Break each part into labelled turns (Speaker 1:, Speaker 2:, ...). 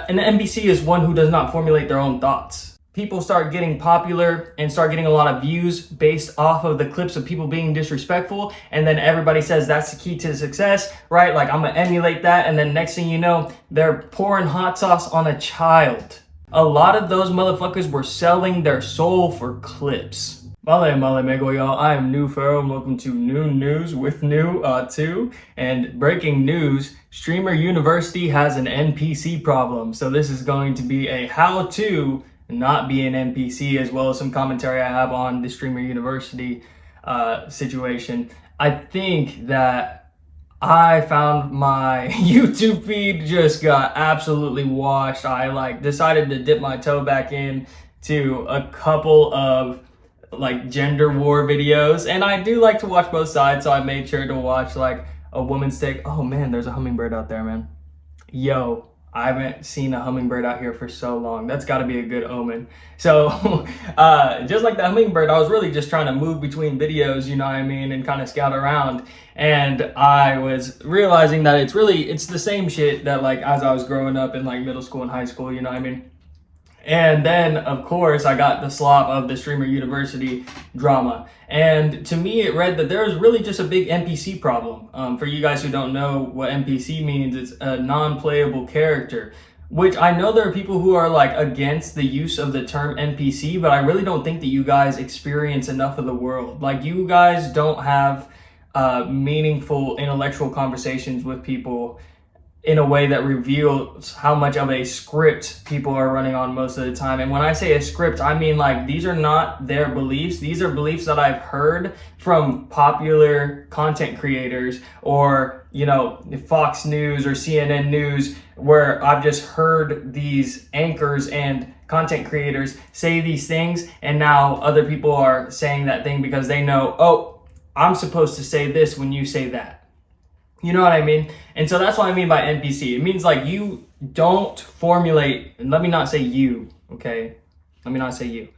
Speaker 1: An NPC is one who does not formulate their own thoughts. People start getting popular and start getting a lot of views based off of the clips of people being disrespectful, and then everybody says that's the key to success, right? Like, I'm gonna emulate that, and then next thing you know, they're pouring hot sauce on a child. A lot of those motherfuckers were selling their soul for clips. Male mego, y'all. I am New Pharaoh, and welcome to New News with New 2. And breaking news, Streamer University has an NPC problem. So this is going to be a how to not be an NPC, as well as some commentary I have on the Streamer University situation. I think that I found my YouTube feed just got absolutely washed. I decided to dip my toe back in to a couple of gender war videos, and I do like to watch both sides, so I made sure to watch a woman's take. Oh man, there's a hummingbird out there, man. Yo, I haven't seen a hummingbird out here for so long. That's got to be a good omen. So just like the hummingbird, I was really just trying to move between videos, you know what I mean, and kind of scout around. And I was realizing that it's the same shit that as I was growing up in middle school and high school, you know what I mean. And then, of course, I got the slop of the Streamer University drama. And to me, it read that there was really just a big NPC problem. For you guys who don't know what NPC means, it's a non-playable character, which I know there are people who are against the use of the term NPC, but I really don't think that you guys experience enough of the world. You guys don't have meaningful intellectual conversations with people in a way that reveals how much of a script people are running on most of the time. And when I say a script, I mean these are not their beliefs. These are beliefs that I've heard from popular content creators, or Fox News or CNN News, where I've just heard these anchors and content creators say these things, and now other people are saying that thing because they know, oh, I'm supposed to say this when you say that. You know what I mean? And so that's what I mean by NPC. It means you don't formulate, and let me not say you, okay? Let me not say you.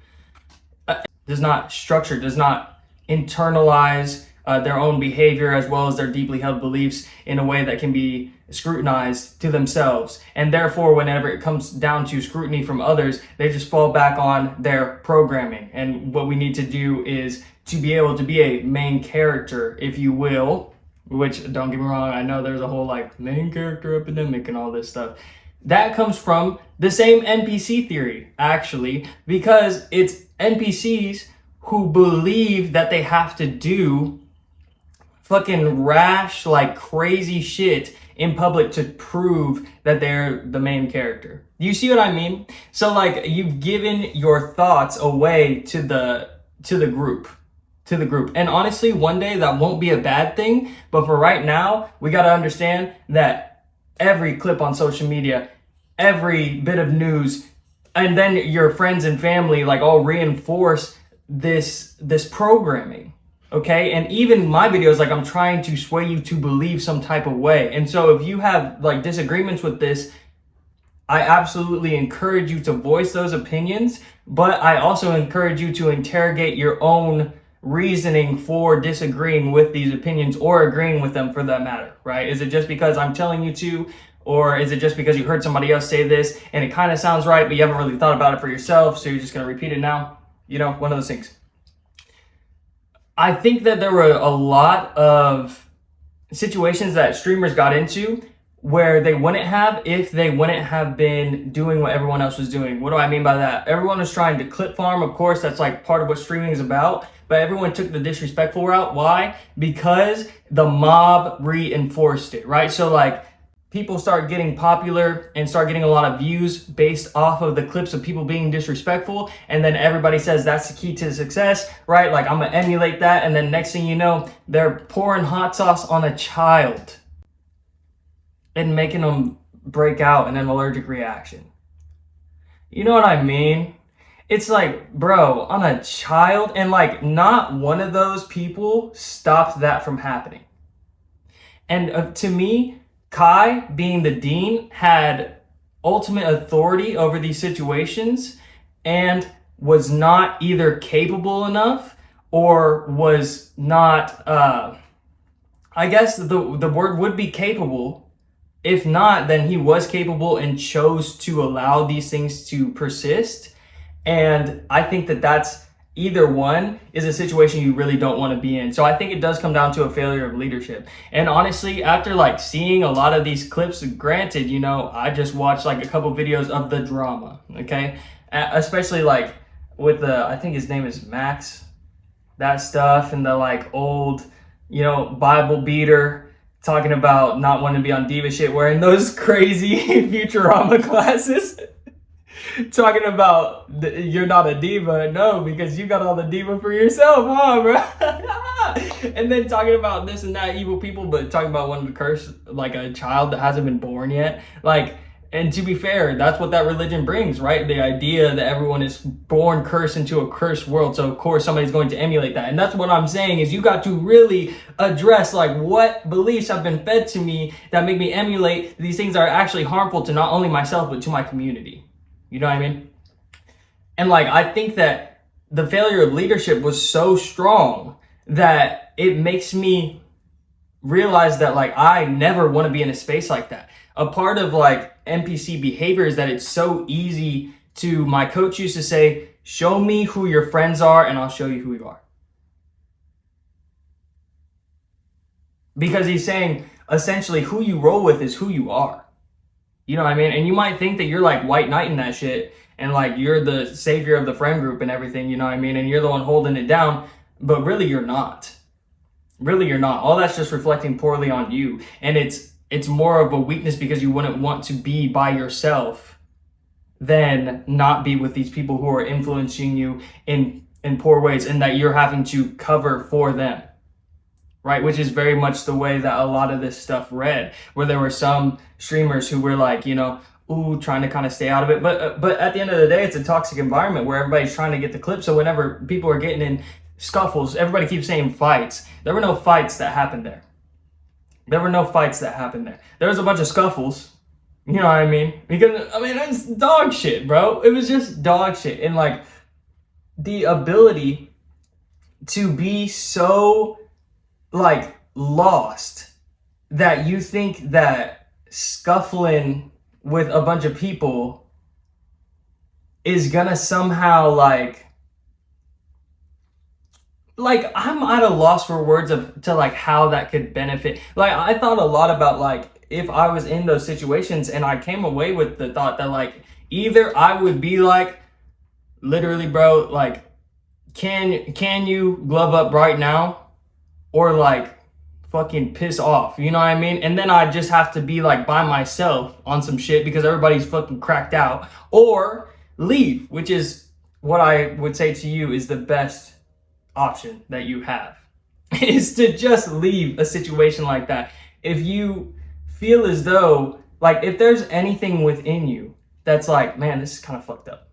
Speaker 1: Does not structure, does not internalize their own behavior as well as their deeply held beliefs in a way that can be scrutinized to themselves. And therefore, whenever it comes down to scrutiny from others, they just fall back on their programming. And what we need to do is to be able to be a main character, if you will, which, don't get me wrong, I know there's a whole main character epidemic and all this stuff. That comes from the same NPC theory, actually, because it's NPCs who believe that they have to do fucking rash, crazy shit in public to prove that they're the main character. You see what I mean? So you've given your thoughts away to the group. And honestly, one day that won't be a bad thing. But for right now, we got to understand that every clip on social media, every bit of news, and then your friends and family all reinforce this programming. Okay. And even my videos, I'm trying to sway you to believe some type of way. And so if you have disagreements with this, I absolutely encourage you to voice those opinions. But I also encourage you to interrogate your own reasoning for disagreeing with these opinions, or agreeing with them for that matter, right? Is it just because I'm telling you to, or is it just because you heard somebody else say this and it kind of sounds right, but you haven't really thought about it for yourself, so you're just going to repeat it now? One of those things. I think that there were a lot of situations that streamers got into where they wouldn't have if they wouldn't have been doing what everyone else was doing. What do I mean by that? Everyone was trying to clip farm. Of course, that's part of what streaming is about. But everyone took the disrespectful route. Why? Because the mob reinforced it, right? So people start getting popular and start getting a lot of views based off of the clips of people being disrespectful. And then everybody says that's the key to success, right? I'm going to emulate that. And then next thing you know, they're pouring hot sauce on a child and making them break out in an allergic reaction. You know what I mean? It's bro, on a child, and not one of those people stopped that from happening. And to me, Kai, being the dean, had ultimate authority over these situations and was not either capable enough or was not, I guess the word would be capable If not, then he was capable and chose to allow these things to persist. And I think that that's either one is a situation you really don't want to be in. So I think it does come down to a failure of leadership. And honestly, after like seeing a lot of these clips, granted, you know, I just watched like a couple videos of the drama, okay? Especially like with the, I think his name is Max, that stuff, and the like old, you know, Bible beater talking about not wanting to be on diva shit, wearing those crazy Futurama glasses. Talking about you're not a diva, no, because you got all the diva for yourself, huh, bro? And then talking about this and that evil people, but talking about wanting to curse like a child that hasn't been born yet. Like, and to be fair, that's what that religion brings, right? The idea that everyone is born cursed into a cursed world. So of course somebody's going to emulate that. And that's what I'm saying is you got to really address like what beliefs have been fed to me that make me emulate these things that are actually harmful to not only myself, but to my community. You know what I mean? And like, I think that the failure of leadership was so strong that it makes me realize that like, I never want to be in a space like that. A part of like NPC behavior is that it's so easy to, my coach used to say, show me who your friends are and I'll show you who you are. Because he's saying essentially who you roll with is who you are. You know what I mean? And you might think that you're like white knighting that shit and like you're the savior of the friend group and everything, you know what I mean? And you're the one holding it down, but really you're not. Really you're not. All that's just reflecting poorly on you. And it's more of a weakness because you wouldn't want to be by yourself than not be with these people who are influencing you in poor ways and that you're having to cover for them. Right, which is very much the way that a lot of this stuff read, where there were some streamers who were like, you know, ooh, trying to kind of stay out of it. But at the end of the day, it's a toxic environment where everybody's trying to get the clip. So whenever people are getting in scuffles, everybody keeps saying fights. There were no fights that happened there. There were no fights that happened there. There was a bunch of scuffles. You know what I mean? Because, I mean, it's dog shit, bro. It was just dog shit. And like the ability to be so like lost that you think that scuffling with a bunch of people is gonna somehow like I'm at a loss for words to like how that could benefit. Like I thought a lot about like if I was in those situations, and I came away with the thought that like either I would be like literally, bro, like can you glove up right now? Or like fucking piss off, you know what I mean? And then I just have to be like by myself on some shit because everybody's fucking cracked out, or leave, which is what I would say to you is the best option that you have is to just leave a situation like that. If you feel as though like if there's anything within you that's like, man, this is kind of fucked up.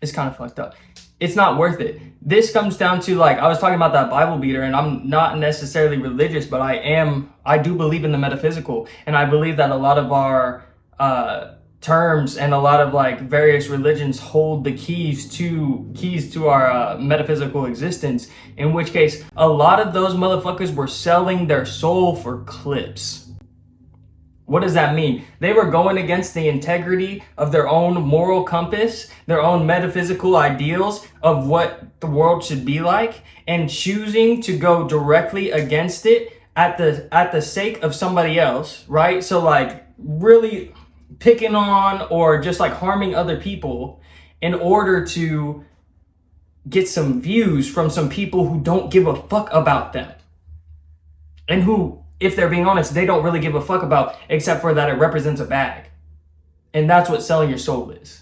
Speaker 1: It's kind of fucked up. It's not worth it. This comes down to like, I was talking about that Bible beater, and I'm not necessarily religious, but I do believe in the metaphysical. And I believe that a lot of our terms and a lot of like various religions hold the keys to our metaphysical existence, in which case a lot of those motherfuckers were selling their soul for clips. What does that mean? They were going against the integrity of their own moral compass, their own metaphysical ideals of what the world should be like, and choosing to go directly against it at the sake of somebody else, right? So like really picking on or just like harming other people in order to get some views from some people who don't give a fuck about them. And who, if they're being honest, they don't really give a fuck about, except for that it represents a bag. And that's what selling your soul is.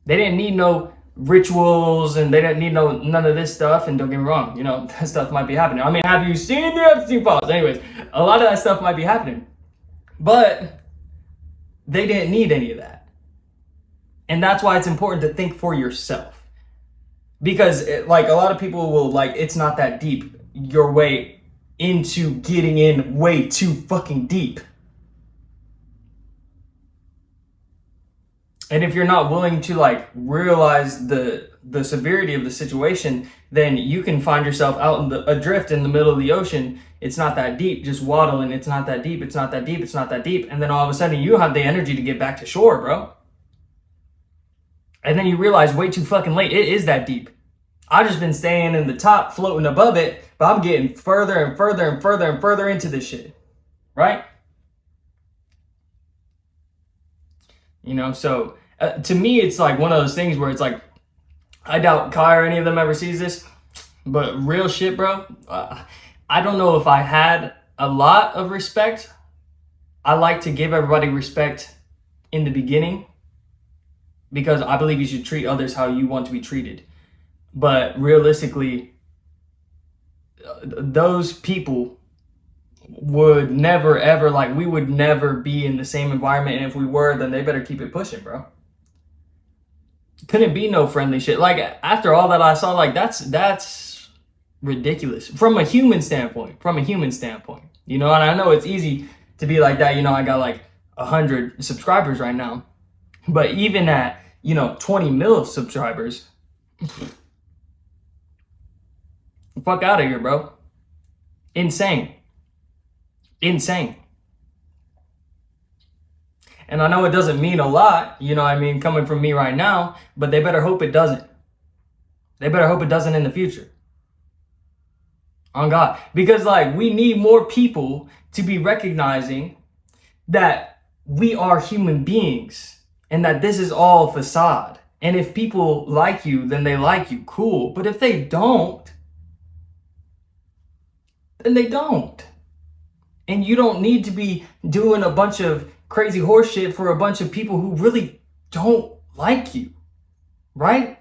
Speaker 1: They didn't need no rituals and they didn't need none of this stuff. And don't get me wrong, you know, that stuff might be happening. I mean, have you seen the Epstein files? Anyways, a lot of that stuff might be happening. But they didn't need any of that. And that's why it's important to think for yourself. Because like a lot of people will like, it's not that deep your way into getting in way too fucking deep. And if you're not willing to like realize the severity of the situation, then you can find yourself out in adrift in the middle of the ocean. It's not that deep, just waddling. It's not that deep. It's not that deep. It's not that deep. And then all of a sudden you have the energy to get back to shore, bro. And then you realize way too fucking late, it is that deep. I've just been staying in the top, floating above it, but I'm getting further and further and further and further into this shit, right? You know, so to me, it's like one of those things where it's like, I doubt Kai or any of them ever sees this, but real shit, bro. I don't know if I had a lot of respect. I like to give everybody respect in the beginning because I believe you should treat others how you want to be treated. But realistically, those people would never, ever, like, we would never be in the same environment. And if we were, then they better keep it pushing, bro. Couldn't be no friendly shit. Like, after all that I saw, like, that's ridiculous from a human standpoint. You know, and I know it's easy to be like that. You know, I got like 100 subscribers right now. But even at, 20 mil subscribers, fuck out of here, bro. Insane. And I know it doesn't mean a lot, coming from me right now, but they better hope it doesn't. They better hope it doesn't in the future. On God. Because, like, we need more people to be recognizing that we are human beings and that this is all facade. And if people like you, then they like you. Cool. But if they don't, then they don't. And you don't need to be doing a bunch of crazy horse shit for a bunch of people who really don't like you, right?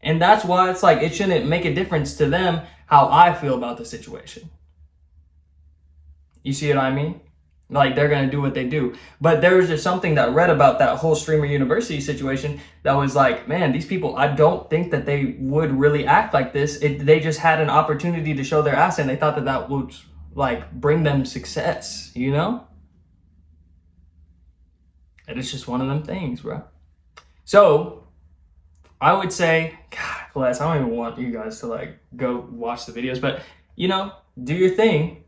Speaker 1: And that's why it's like, it shouldn't make a difference to them how I feel about the situation. You see what I mean? Like, they're going to do what they do. But there was just something that I read about that whole streamer university situation that was like, man, these people, I don't think that they would really act like this. They just had an opportunity to show their ass and they thought that would like bring them success, you know? And it's just one of them things, bro. So I would say, God bless, I don't even want you guys to like go watch the videos, but do your thing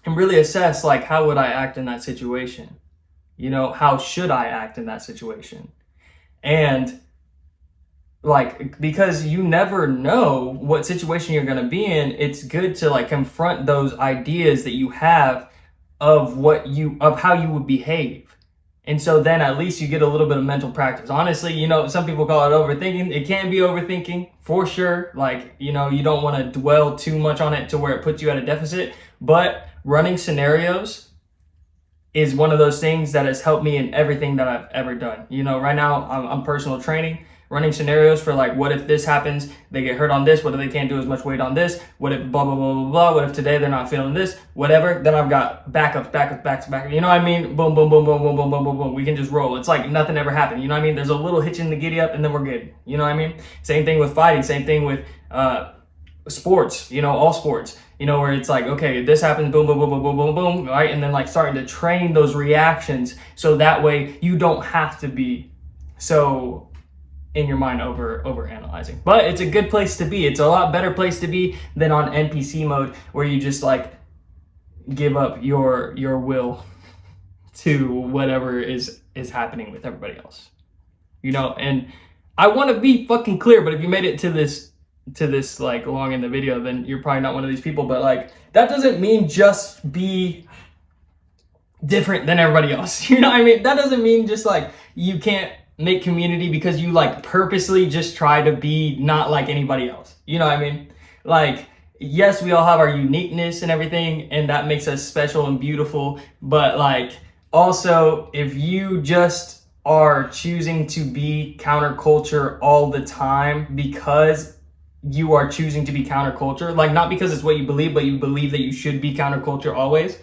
Speaker 1: and really assess, like, how would I act in that situation? How should I act in that situation? And like, because you never know what situation you're going to be in, it's good to like confront those ideas that you have of how you would behave. And so then at least you get a little bit of mental practice. Honestly, some people call it overthinking. It can be overthinking for sure. Like, you don't want to dwell too much on it to where it puts you at a deficit. But running scenarios is one of those things that has helped me in everything that I've ever done. Right now I'm personal training, running scenarios for like, what if this happens? They get hurt on this. What if they can't do as much weight on this? What if blah, blah, blah, blah, blah? What if today they're not feeling this? Whatever. Then I've got backups. You know what I mean? Boom, boom, boom, boom, boom, boom, boom, boom, boom. We can just roll. It's like nothing ever happened. You know what I mean? There's a little hitch in the giddy up and then we're good. You know what I mean? Same thing with fighting. Same thing with sports, all sports. Where it's like, okay, this happens, boom, boom, boom, boom, boom, boom, boom, right? And then like starting to train those reactions so that way you don't have to be so in your mind over analyzing. But it's a good place to be. It's a lot better place to be than on NPC mode where you just like give up your will to whatever is happening with everybody else. And I want to be fucking clear, but if you made it to this like long in the video, then you're probably not one of these people. But like, that doesn't mean just be different than everybody else. You know what I mean? That doesn't mean just like you can't make community because you like purposely just try to be not like anybody else. You know what I mean? Like, yes, we all have our uniqueness and everything, and that makes us special and beautiful. But like, also, if you just are choosing to be counterculture all the time because you are choosing to be counterculture, like not because it's what you believe, but you believe that you should be counterculture always.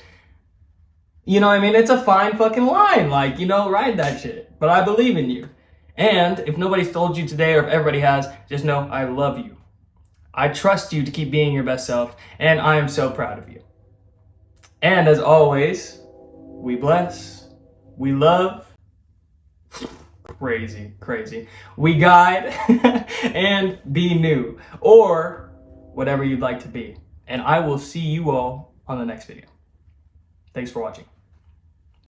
Speaker 1: You know what I mean? It's a fine fucking line. Like, ride that shit. But I believe in you. And if nobody's told you today, or if everybody has, just know I love you. I trust you to keep being your best self. And I am so proud of you. And as always, we bless, we love. crazy, crazy. We guide and be new, or whatever you'd like to be. And I will see you all on the next video. Thanks for watching.